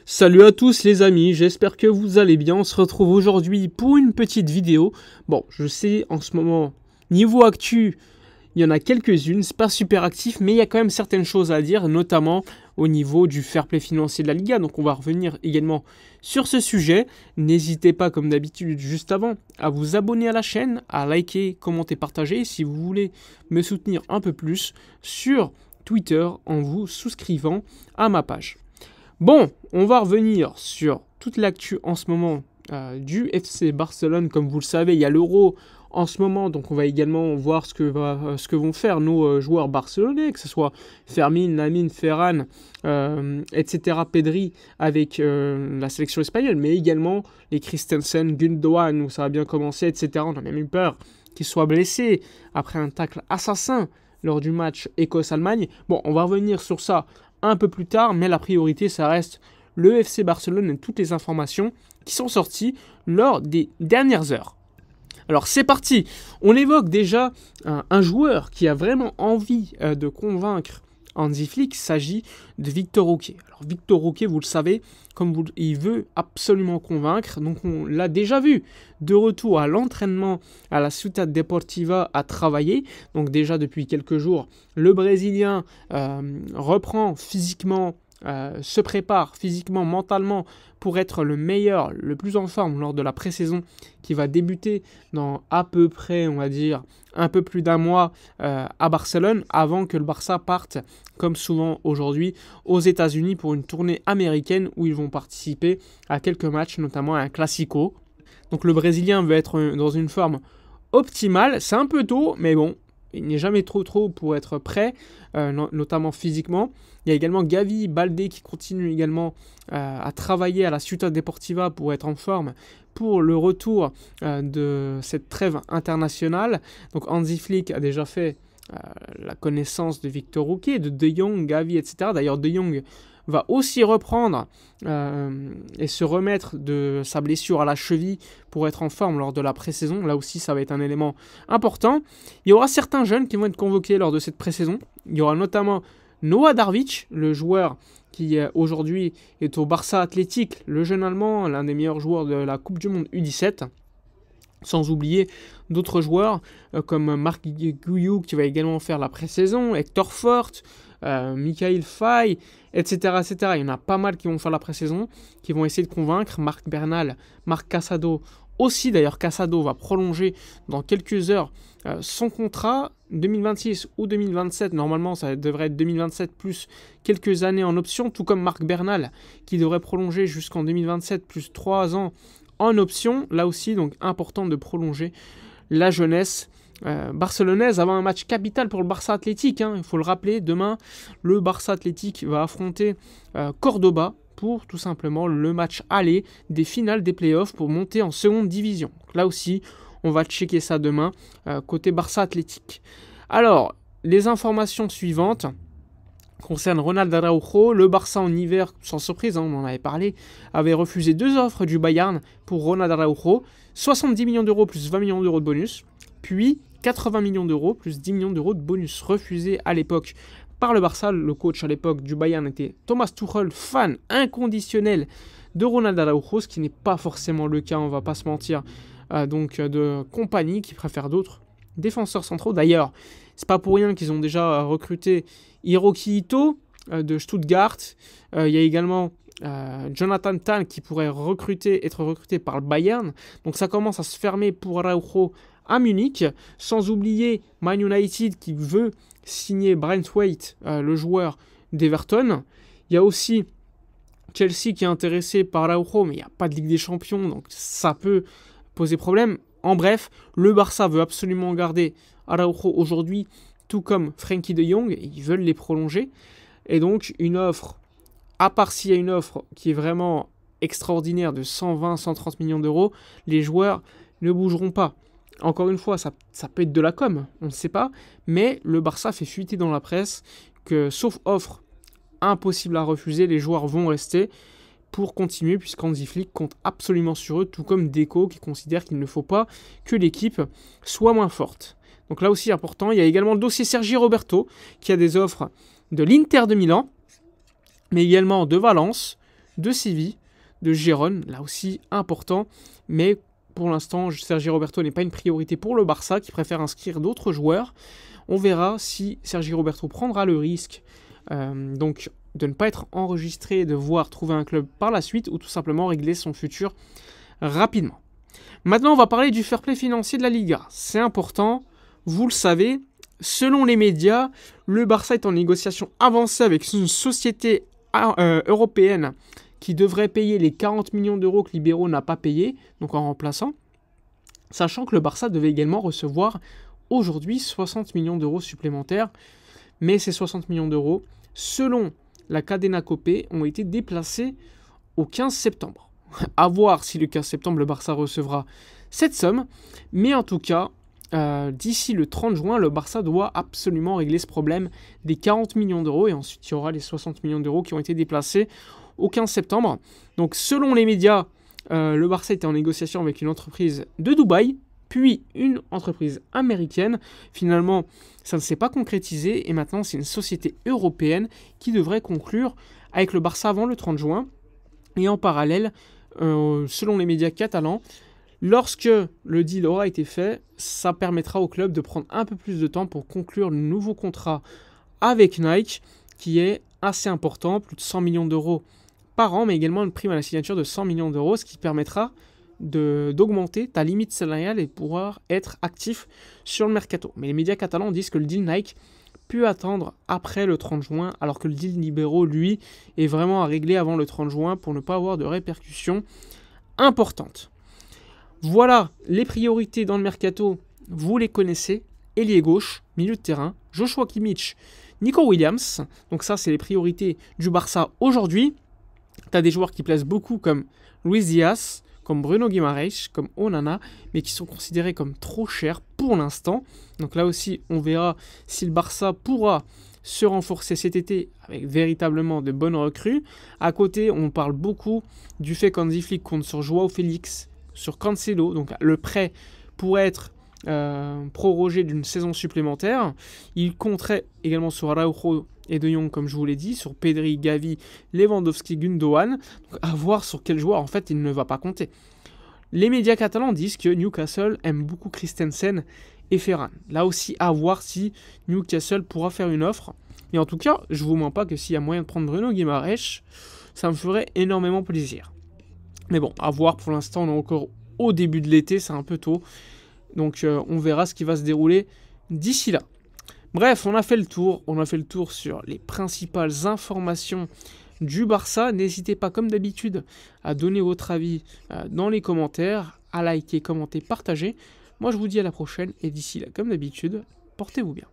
Salut à tous les amis, j'espère que vous allez bien. On se retrouve aujourd'hui pour une petite vidéo. Bon, je sais en ce moment, niveau actu, il y en a quelques-unes, c'est pas super actif, mais il y a quand même certaines choses à dire, notamment au niveau du fair play financier de la Liga. Donc on va revenir également sur ce sujet. N'hésitez pas, comme d'habitude, juste avant, à vous abonner à la chaîne, à liker, commenter, partager, si vous voulez me soutenir un peu plus sur Twitter en vous souscrivant à ma page. Bon, on va revenir sur toute l'actu en ce moment du FC Barcelone. Comme vous le savez, il y a l'Euro en ce moment, donc on va également voir ce que vont faire nos joueurs barcelonais, que ce soit Fermin, Lamine, Ferran, etc., Pedri avec la sélection espagnole, mais également les Christensen, Gundogan, où ça va bien commencer, etc. On a même eu peur qu'il soit blessé après un tacle assassin lors du match Écosse-Allemagne. Bon, on va revenir sur ça un peu plus tard, mais la priorité, ça reste le FC Barcelone et toutes les informations qui sont sorties lors des dernières heures. Alors c'est parti, on évoque déjà un joueur qui a vraiment envie de convaincre Hansi Flick. Il s'agit de Victor Roque. Alors Victor Roque, vous le savez, il veut absolument convaincre, donc on l'a déjà vu de retour à l'entraînement à la Ciutat Deportiva à travailler. Donc déjà depuis quelques jours, le Brésilien reprend physiquement, se prépare physiquement, mentalement pour être le meilleur, le plus en forme lors de la pré-saison qui va débuter dans à peu près, on va dire, un peu plus d'un mois à Barcelone, avant que le Barça parte, comme souvent aujourd'hui, aux États-Unis pour une tournée américaine où ils vont participer à quelques matchs, notamment à un Classico. Donc le Brésilien veut être dans une forme optimale, c'est un peu tôt, mais bon, il n'est jamais trop pour être prêt, notamment physiquement. Il y a également Gavi, Baldé qui continue également à travailler à la Ciutat Deportiva pour être en forme pour le retour de cette trêve internationale. Donc Hansi Flick a déjà fait la connaissance de Victor Roque, de Jong, Gavi, etc. D'ailleurs, De Jong va aussi reprendre et se remettre de sa blessure à la cheville pour être en forme lors de la pré-saison. Là aussi, ça va être un élément important. Il y aura certains jeunes qui vont être convoqués lors de cette pré-saison. Il y aura notamment Noah Darvic, le joueur qui aujourd'hui est au Barça Athletic, le jeune Allemand, l'un des meilleurs joueurs de la Coupe du Monde U17. Sans oublier d'autres joueurs comme Marc Guiu qui va également faire la pré-saison, Hector Fort, Michael Faye, etc., etc. Il y en a pas mal qui vont faire la pré-saison, qui vont essayer de convaincre. Marc Bernal, Marc Casado aussi. D'ailleurs, Casado va prolonger dans quelques heures son contrat 2026 ou 2027. Normalement, ça devrait être 2027 plus quelques années en option, tout comme Marc Bernal qui devrait prolonger jusqu'en 2027 plus 3 ans en option. Là aussi, donc important de prolonger la jeunesse barcelonaise avant un match capital pour le Barça Athletic. Il faut le rappeler, demain, le Barça Athletic va affronter Cordoba pour tout simplement le match aller des finales des playoffs pour monter en seconde division. Donc, là aussi, on va checker ça demain côté Barça Athletic. Alors, les informations suivantes concernent Ronald Araujo. Le Barça en hiver, sans surprise, on en avait parlé, avait refusé 2 offres du Bayern pour Ronald Araujo, 70 millions d'euros plus 20 millions d'euros de bonus, puis 80 millions d'euros plus 10 millions d'euros de bonus refusés à l'époque par le Barça. Le coach à l'époque du Bayern était Thomas Tuchel, fan inconditionnel de Ronald Araujo, ce qui n'est pas forcément le cas, on va pas se mentir, donc de compagnie qui préfère d'autres défenseurs centraux. D'ailleurs, c'est pas pour rien qu'ils ont déjà recruté Hiroki Ito de Stuttgart. Il y a également Jonathan Tah qui pourrait être recruté par le Bayern. Donc ça commence à se fermer pour Araujo à Munich. Sans oublier Man United qui veut signer Braithwaite, le joueur d'Everton. Il y a aussi Chelsea qui est intéressé par Araujo, mais il n'y a pas de Ligue des Champions, donc ça peut poser problème. En bref, le Barça veut absolument garder Araujo aujourd'hui, tout comme Frenkie de Jong, et ils veulent les prolonger. Et donc, une offre, à part s'il y a une offre qui est vraiment extraordinaire de 120-130 millions d'euros, les joueurs ne bougeront pas. Encore une fois, ça peut être de la com, on ne sait pas, mais le Barça fait fuiter dans la presse que, sauf offre impossible à refuser, les joueurs vont rester pour continuer, puisqu'Hansi Flick compte absolument sur eux, tout comme Deco qui considère qu'il ne faut pas que l'équipe soit moins forte. Donc là aussi important, il y a également le dossier Sergi Roberto qui a des offres de l'Inter de Milan, mais également de Valence, de Séville, de Gérone, là aussi important, mais pour l'instant, Sergi Roberto n'est pas une priorité pour le Barça, qui préfère inscrire d'autres joueurs. On verra si Sergi Roberto prendra le risque donc de ne pas être enregistré et de voir trouver un club par la suite, ou tout simplement régler son futur rapidement. Maintenant, on va parler du fair play financier de la Liga. C'est important, vous le savez. Selon les médias, le Barça est en négociation avancée avec une société européenne qui devrait payer les 40 millions d'euros que Libero n'a pas payé, donc en remplaçant, sachant que le Barça devait également recevoir aujourd'hui 60 millions d'euros supplémentaires, mais ces 60 millions d'euros, selon la Cadena Copé, ont été déplacés au 15 septembre. À voir si le 15 septembre, le Barça recevra cette somme, mais en tout cas, d'ici le 30 juin, le Barça doit absolument régler ce problème des 40 millions d'euros, et ensuite il y aura les 60 millions d'euros qui ont été déplacés au 15 septembre. Donc selon les médias, le Barça était en négociation avec une entreprise de Dubaï, puis une entreprise américaine. Finalement, ça ne s'est pas concrétisé, et maintenant c'est une société européenne qui devrait conclure avec le Barça avant le 30 juin. Et en parallèle, selon les médias catalans, lorsque le deal aura été fait, ça permettra au club de prendre un peu plus de temps pour conclure le nouveau contrat avec Nike, qui est assez important, plus de 100 millions d'euros par an, mais également une prime à la signature de 100 millions d'euros, ce qui permettra d'augmenter ta limite salariale et pouvoir être actif sur le mercato. Mais les médias catalans disent que le deal Nike peut attendre après le 30 juin, alors que le deal Libero, lui, est vraiment à régler avant le 30 juin pour ne pas avoir de répercussions importantes. Voilà les priorités dans le mercato, vous les connaissez. Ailier gauche, milieu de terrain, Joshua Kimmich, Nico Williams. Donc ça, c'est les priorités du Barça aujourd'hui. Tu as des joueurs qui plaisent beaucoup comme Luis Diaz, comme Bruno Guimaraes, comme Onana, mais qui sont considérés comme trop chers pour l'instant. Donc là aussi, on verra si le Barça pourra se renforcer cet été avec véritablement de bonnes recrues. À côté, on parle beaucoup du fait qu'Hansi Flick compte sur Joao Félix, sur Cancelo, donc le prêt pourrait être prorogé d'une saison supplémentaire. Il compterait également sur Araujo et De Jong, comme je vous l'ai dit, sur Pedri, Gavi, Lewandowski, Gundogan. Donc à voir sur quel joueur en fait il ne va pas compter. Les médias catalans disent que Newcastle aime beaucoup Christensen et Ferran. Là aussi, à voir si Newcastle pourra faire une offre. Et en tout cas, je ne vous mens pas que s'il y a moyen de prendre Bruno Guimaraes, ça me ferait énormément plaisir. Mais bon, à voir, pour l'instant, on est encore au début de l'été, c'est un peu tôt. Donc on verra ce qui va se dérouler d'ici là. Bref, on a fait le tour sur les principales informations du Barça. N'hésitez pas, comme d'habitude, à donner votre avis dans les commentaires, à liker, commenter, partager. Moi, je vous dis à la prochaine, et d'ici là, comme d'habitude, portez-vous bien.